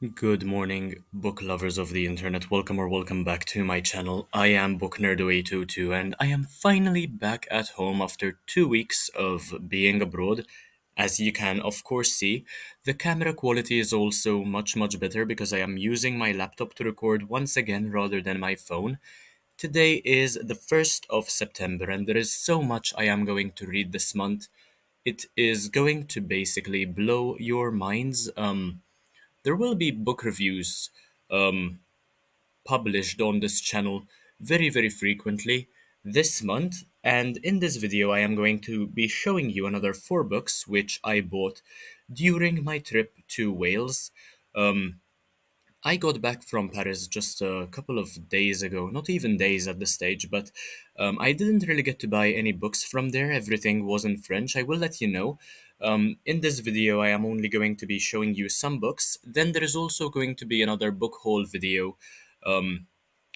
Good morning, book lovers of the internet. Welcome or welcome back to my channel. I am Book Nerd 822 and I am finally back at home after 2 weeks of being abroad. As you can, of course, see, the camera quality is also much better because I am using my laptop to record once again rather than my phone. Today is the 1st of September and there is so much I am going to read this month. It is going to basically blow your minds. There will be book reviews um, published on this channel very frequently this month, and in this video I am going to be showing you another four books which I bought during my trip to Wales. Um, I got back from Paris just a couple of days ago, not even days at this stage, but I didn't really get to buy any books from there. Everything was in French. I will let you know. In this video, I am only going to be showing you some books. Then there is also going to be another book haul video,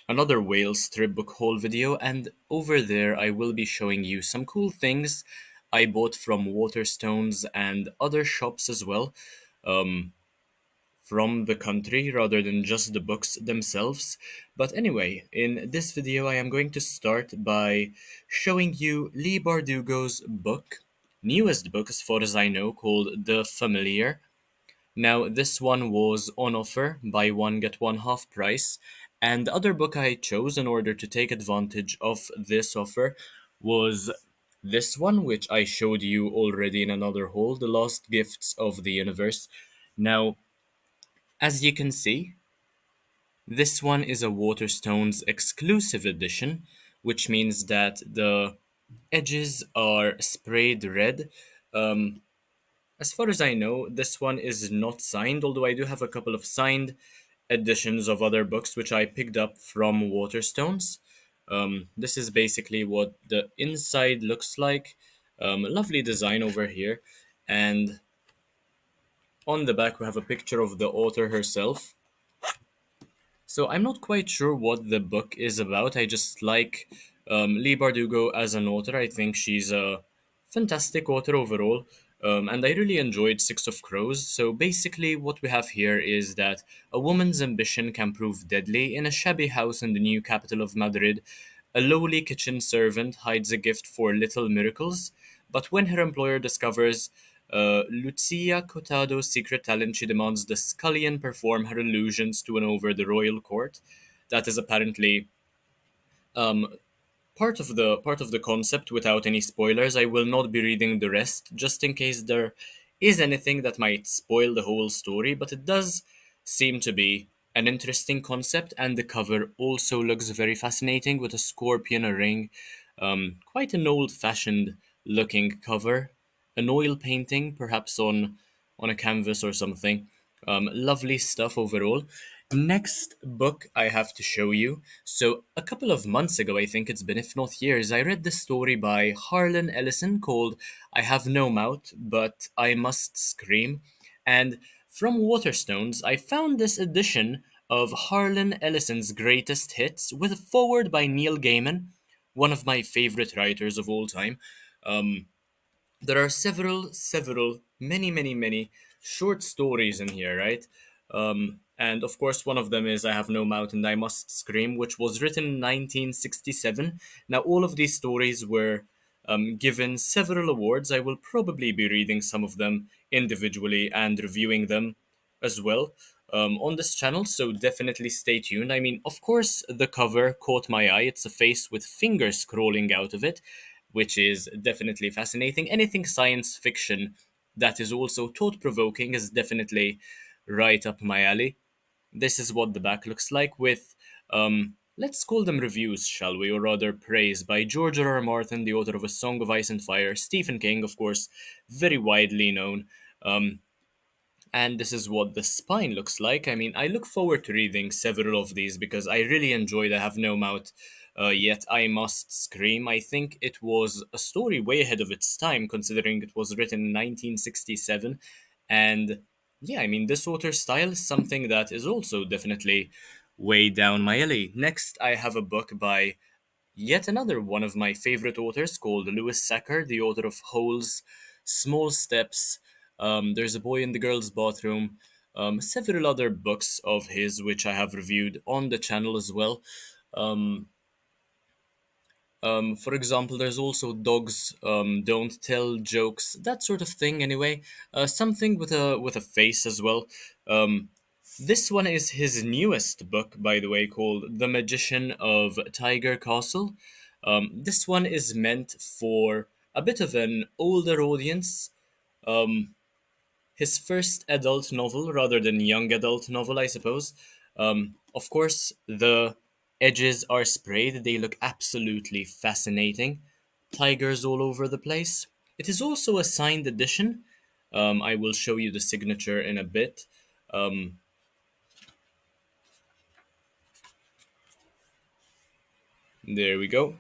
another Wales trip book haul video, and over there I will be showing you some cool things I bought from Waterstones and other shops as well. From the country rather than just the books themselves. But anyway, in this video I am going to start by showing you Lee Bardugo's book, newest book as far as I know, called The Familiar. Now this one was on offer, buy one get one half price, and the other book I chose in order to take advantage of this offer was this one, which I showed you already in another haul, The Lost Gifts of the Universe. Now, as you can see, this one is a Waterstones exclusive edition, which means that the edges are sprayed red. Um, as far as I know, this one is not signed, although I do have a couple of signed editions of other books which I picked up from Waterstones. This is basically what the inside looks like. Lovely design over here. And on the back, we have a picture of the author herself. So I'm not quite sure what the book is about. I just like Lee Bardugo as an author. I think she's a fantastic author overall. And I really enjoyed Six of Crows. So basically, what we have here is that a woman's ambition can prove deadly. In a shabby house in the new capital of Madrid, a lowly kitchen servant hides a gift for little miracles. But when her employer discovers Lucia Cotado's secret talent, she demands the scullion perform her illusions to win over the royal court. That is apparently um, part of the concept without any spoilers. I will not be reading the rest just in case there is anything that might spoil the whole story, but it does seem to be an interesting concept, and the cover also looks very fascinating with a scorpion, a ring, quite an old-fashioned looking cover, an oil painting perhaps on a canvas or something. Lovely stuff overall. Next book I have to show you. So, a couple of months ago, I think it's been, if not years, I read this story by Harlan Ellison called I Have No Mouth, But I Must Scream. And from Waterstones, I found this edition of Harlan Ellison's greatest hits with a foreword by Neil Gaiman, one of my favorite writers of all time. There are many short stories in here, right? And of course, one of them is I Have No Mouth and I Must Scream, which was written in 1967. Now, all of these stories were given several awards. I will probably be reading some of them individually and reviewing them as well on this channel, so definitely stay tuned. I mean, of course, the cover caught my eye. It's a face with fingers crawling out of it, which is definitely fascinating. Anything science fiction that is also thought provoking is definitely right up my alley. This is what the back looks like with, let's call them reviews, shall we, or rather praise by George R. R. Martin, the author of A Song of Ice and Fire, Stephen King, of course, very widely known. Um, and this is what the spine looks like. I mean, I look forward to reading several of these because I really enjoyed I Have No Mouth, Yet I Must Scream. I think it was a story way ahead of its time, considering it was written in 1967. And yeah, I mean, this author's style is something that is also definitely way down my alley. Next, I have a book by yet another one of my favorite authors called Lewis Sachar, the author of Holes, Small Steps, There's a Boy in the Girl's Bathroom. several other books of his which I have reviewed on the channel as well. Um, for example, there's also dogs don't tell jokes, that sort of thing. Anyway, something with a face as well. Um, this one is his newest book, by the way, called The Magician of Tiger Castle. This one is meant for a bit of an older audience. Um, his first adult novel rather than young adult novel, I suppose. Of course, the edges are sprayed, they look absolutely fascinating. Tigers all over the place. It is also a signed edition. I will show you the signature in a bit. Um, there we go.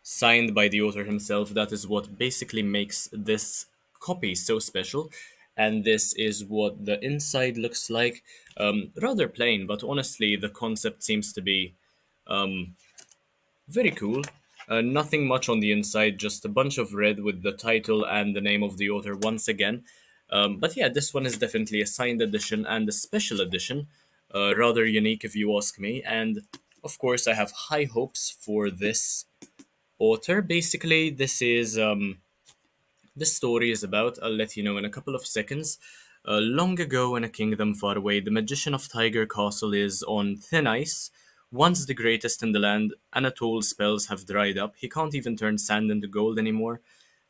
Signed by the author himself. That is what basically makes this copy so special. And this is what the inside looks like. Rather plain, but honestly, the concept seems to be very cool. Nothing much on the inside, just a bunch of red with the title and the name of the author once again. But yeah, this one is definitely a signed edition and a special edition. Rather unique, if you ask me. And of course, I have high hopes for this author. Basically, this story is about, I'll let you know in a couple of seconds. Long ago in a kingdom far away, the magician of Tiger Castle is on thin ice. Once the greatest in the land, Anatole's spells have dried up. He can't even turn sand into gold anymore.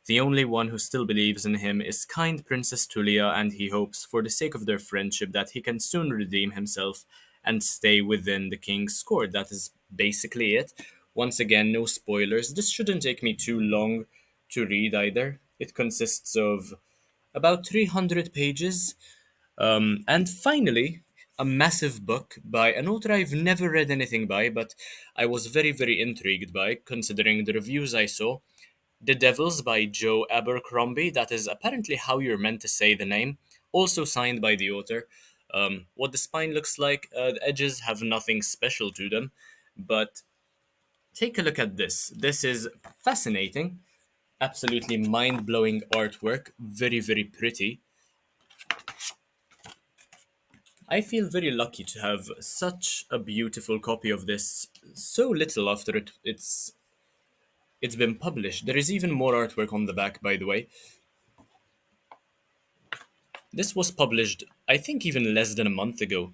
The only one who still believes in him is kind Princess Tulia, and he hopes, for the sake of their friendship, that he can soon redeem himself and stay within the king's court. That is basically it. Once again, no spoilers. This shouldn't take me too long to read either. It consists of about 300 pages. And finally, a massive book by an author I've never read anything by, but I was very, very intrigued by, considering the reviews I saw. The Devils by Joe Abercrombie. That is apparently how you're meant to say the name. Also signed by the author. What the spine looks like, the edges have nothing special to them, but take a look at this. This is fascinating. Absolutely mind blowing artwork. Very, very pretty. I feel very lucky to have such a beautiful copy of this so little after it's been published. There is even more artwork on the back, by the way. This was published, I think, even less than a month ago.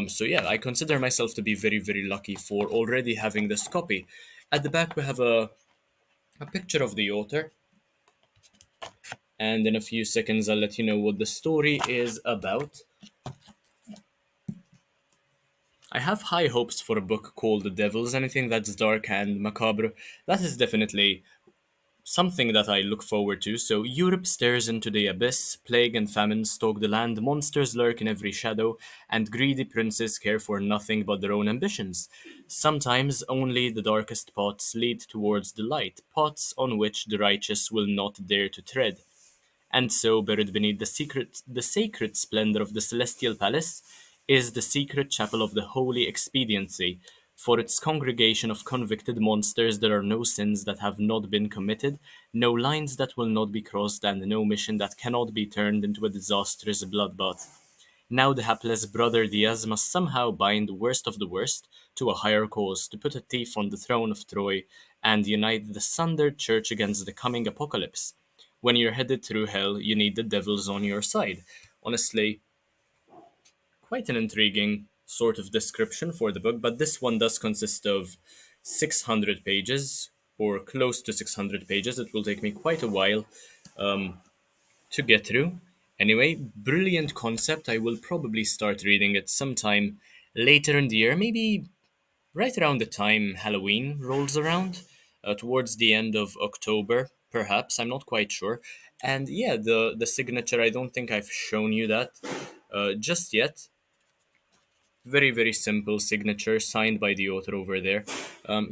So yeah, I consider myself to be very, very lucky for already having this copy. At the back, we have a picture of the author, and in a few seconds, I'll let you know what the story is about. I have high hopes for a book called The Devils. Anything that's dark and macabre, that is definitely something that I look forward to. So, Europe stares into the abyss, plague and famine stalk the land, monsters lurk in every shadow, and greedy princes care for nothing but their own ambitions. Sometimes only the darkest paths lead towards the light, paths on which the righteous will not dare to tread. And so, buried beneath the sacred splendor of the celestial palace, is the secret chapel of the Holy Expediency. For its congregation of convicted monsters, there are no sins that have not been committed, no lines that will not be crossed, and no mission that cannot be turned into a disastrous bloodbath. Now the hapless brother Diaz must somehow bind the worst of the worst to a higher cause, to put a thief on the throne of Troy, and unite the sundered church against the coming apocalypse. When you're headed through hell, you need the devils on your side. Honestly, quite an intriguing sort of description for the book, but this one does consist of 600 pages, or close to 600 pages. It will take me quite a while to get through. Anyway, brilliant concept. I will probably start reading it sometime later in the year, maybe right around the time Halloween rolls around, towards the end of October, perhaps. I'm not quite sure. And yeah, the signature. I don't think I've shown you that just yet. Very, very simple signature signed by the author over there.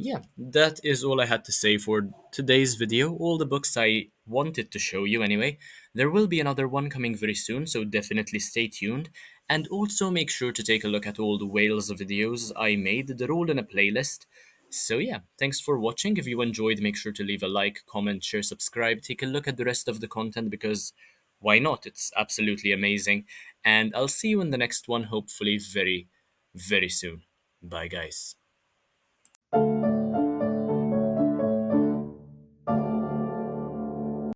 Yeah, that is all I had to say for today's video. All the books I wanted to show you anyway. There will be another one coming very soon, so definitely stay tuned. And also make sure to take a look at all the whales videos I made. They're all in a playlist. So yeah, thanks for watching. If you enjoyed, make sure to leave a like, comment, share, subscribe. Take a look at the rest of the content because why not? It's absolutely amazing. and I'll see you in the next one, hopefully very, very soon. Bye, guys.